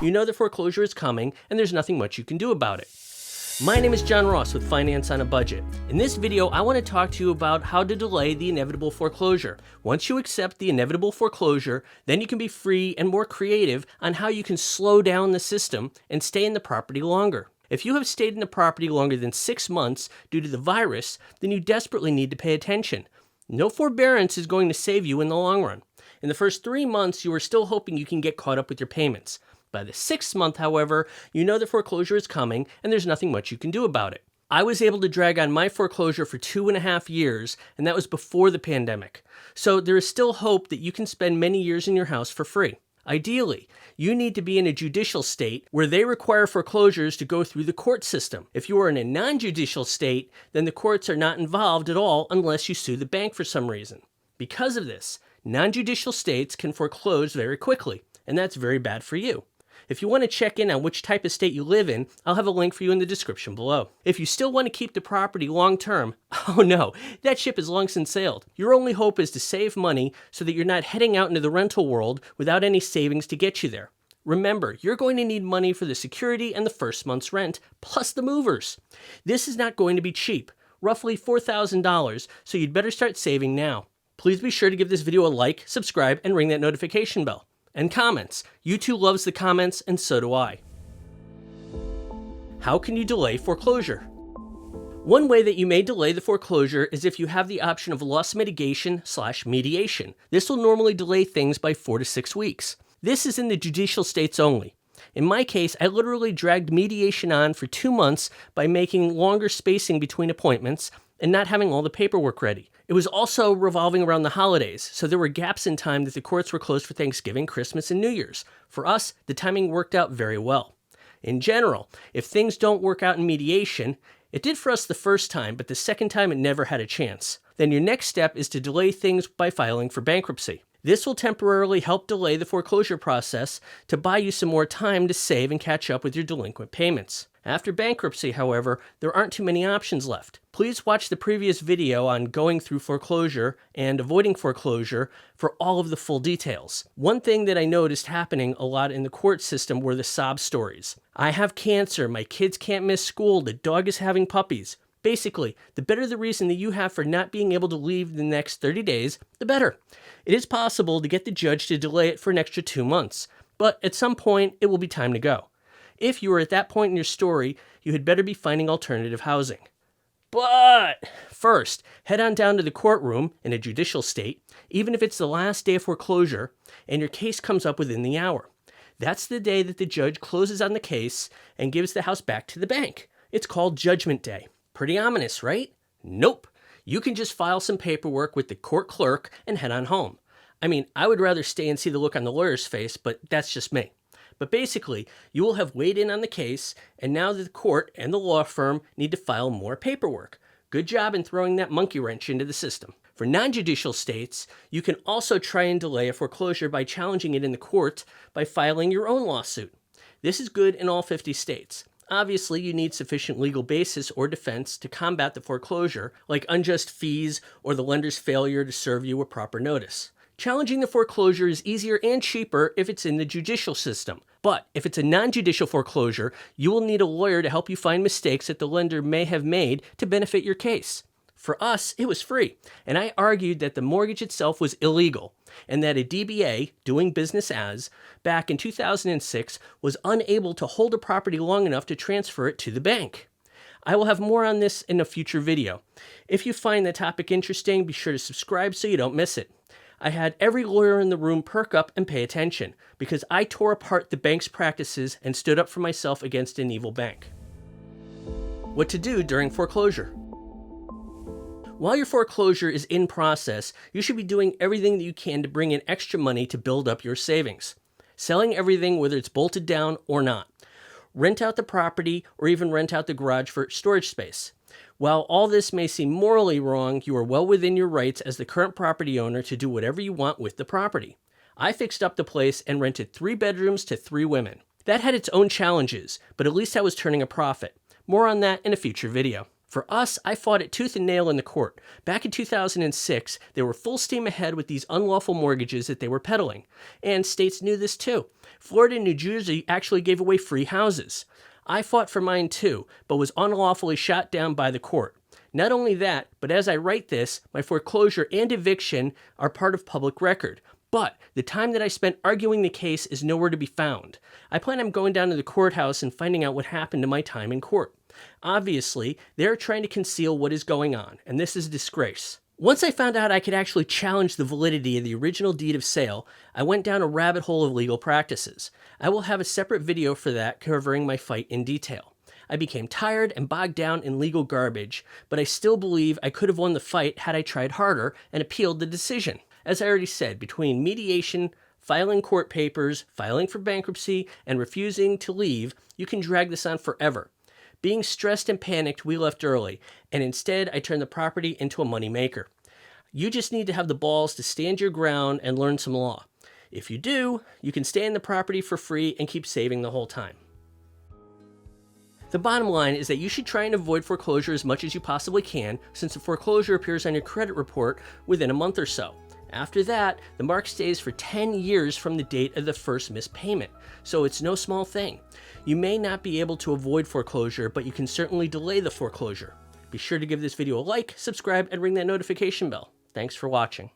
you know the foreclosure is coming and there's nothing much you can do about it. My name is John Ross with Finance on a Budget. In this video, I want to talk to you about how to delay the inevitable foreclosure. Once you accept the inevitable foreclosure, then you can be free and more creative on how you can slow down the system and stay in the property longer. If you have stayed in the property longer than 6 months due to the virus, then you desperately need to pay attention. No forbearance is going to save you in the long run. In the first 3 months, you are still hoping you can get caught up with your payments. By the 6th month, however, you know the foreclosure is coming and there's nothing much you can do about it. I was able to drag on my foreclosure for 2.5 years, and that was before the pandemic. So there is still hope that you can spend many years in your house for free. Ideally, you need to be in a judicial state where they require foreclosures to go through the court system. If you are in a non-judicial state, then the courts are not involved at all unless you sue the bank for some reason. Because of this, non-judicial states can foreclose very quickly, and that's very bad for you. If you want to check in on which type of state you live in, I'll have a link for you in the description below. If you still want to keep the property long term, oh no, that ship has long since sailed. Your only hope is to save money so that you're not heading out into the rental world without any savings to get you there. Remember, you're going to need money for the security and the first month's rent, plus the movers. This is not going to be cheap, roughly $4,000, so you'd better start saving now. Please be sure to give this video a like, subscribe, and ring that notification bell. And comments. YouTube loves the comments, and so do I. How can you delay foreclosure? One way that you may delay the foreclosure is if you have the option of loss mitigation/mediation. This will normally delay things by 4 to 6 weeks. This is in the judicial states only. In my case, I literally dragged mediation on for 2 months by making longer spacing between appointments and not having all the paperwork ready. It was also revolving around the holidays, so there were gaps in time that the courts were closed for Thanksgiving, Christmas, and New Year's. For us, the timing worked out very well. In general, if things don't work out in mediation, it did for us the first time, but the second time it never had a chance. Then your next step is to delay things by filing for bankruptcy. This will temporarily help delay the foreclosure process to buy you some more time to save and catch up with your delinquent payments. After bankruptcy, however, there aren't too many options left. Please watch the previous video on going through foreclosure and avoiding foreclosure for all of the full details. One thing that I noticed happening a lot in the court system were the sob stories. I have cancer, my kids can't miss school, the dog is having puppies. Basically, the better the reason that you have for not being able to leave the next 30 days, the better. It is possible to get the judge to delay it for an extra 2 months, but at some point, it will be time to go. If you are at that point in your story, you had better be finding alternative housing. But first, head on down to the courtroom in a judicial state, even if it's the last day of foreclosure, and your case comes up within the hour. That's the day that the judge closes on the case and gives the house back to the bank. It's called Judgment Day. Pretty ominous, right? Nope. You can just file some paperwork with the court clerk and head on home. I mean, I would rather stay and see the look on the lawyer's face, but that's just me. But basically, you will have weighed in on the case, and now the court and the law firm need to file more paperwork. Good job in throwing that monkey wrench into the system. For non-judicial states, you can also try and delay a foreclosure by challenging it in the court by filing your own lawsuit. This is good in all 50 states. Obviously, you need sufficient legal basis or defense to combat the foreclosure, like unjust fees or the lender's failure to serve you a proper notice. Challenging the foreclosure is easier and cheaper if it's in the judicial system. But if it's a non-judicial foreclosure, you will need a lawyer to help you find mistakes that the lender may have made to benefit your case. For us, it was free, and I argued that the mortgage itself was illegal, and that a DBA, doing business as, back in 2006, was unable to hold a property long enough to transfer it to the bank. I will have more on this in a future video. If you find the topic interesting, be sure to subscribe so you don't miss it. I had every lawyer in the room perk up and pay attention, because I tore apart the bank's practices and stood up for myself against an evil bank. What to do during foreclosure? While your foreclosure is in process, you should be doing everything that you can to bring in extra money to build up your savings. Selling everything, whether it's bolted down or not. Rent out the property or even rent out the garage for storage space. While all this may seem morally wrong, you are well within your rights as the current property owner to do whatever you want with the property. I fixed up the place and rented 3 bedrooms to 3 women. That had its own challenges, but at least I was turning a profit. More on that in a future video. For us, I fought it tooth and nail in the court. Back in 2006, they were full steam ahead with these unlawful mortgages that they were peddling. And states knew this too. Florida and New Jersey actually gave away free houses. I fought for mine too, but was unlawfully shot down by the court. Not only that, but as I write this, my foreclosure and eviction are part of public record. But the time that I spent arguing the case is nowhere to be found. I plan on going down to the courthouse and finding out what happened to my time in court. Obviously, they're trying to conceal what is going on, and this is a disgrace. Once I found out I could actually challenge the validity of the original deed of sale, I went down a rabbit hole of legal practices. I will have a separate video for that covering my fight in detail. I became tired and bogged down in legal garbage, but I still believe I could have won the fight had I tried harder and appealed the decision. As I already said, between mediation, filing court papers, filing for bankruptcy, and refusing to leave, you can drag this on forever. Being stressed and panicked, we left early, and instead I turned the property into a money maker. You just need to have the balls to stand your ground and learn some law. If you do, you can stay in the property for free and keep saving the whole time. The bottom line is that you should try and avoid foreclosure as much as you possibly can, since the foreclosure appears on your credit report within a month or so. After that, the mark stays for 10 years from the date of the first missed payment, so it's no small thing. You may not be able to avoid foreclosure, but you can certainly delay the foreclosure. Be sure to give this video a like, subscribe, and ring that notification bell. Thanks for watching.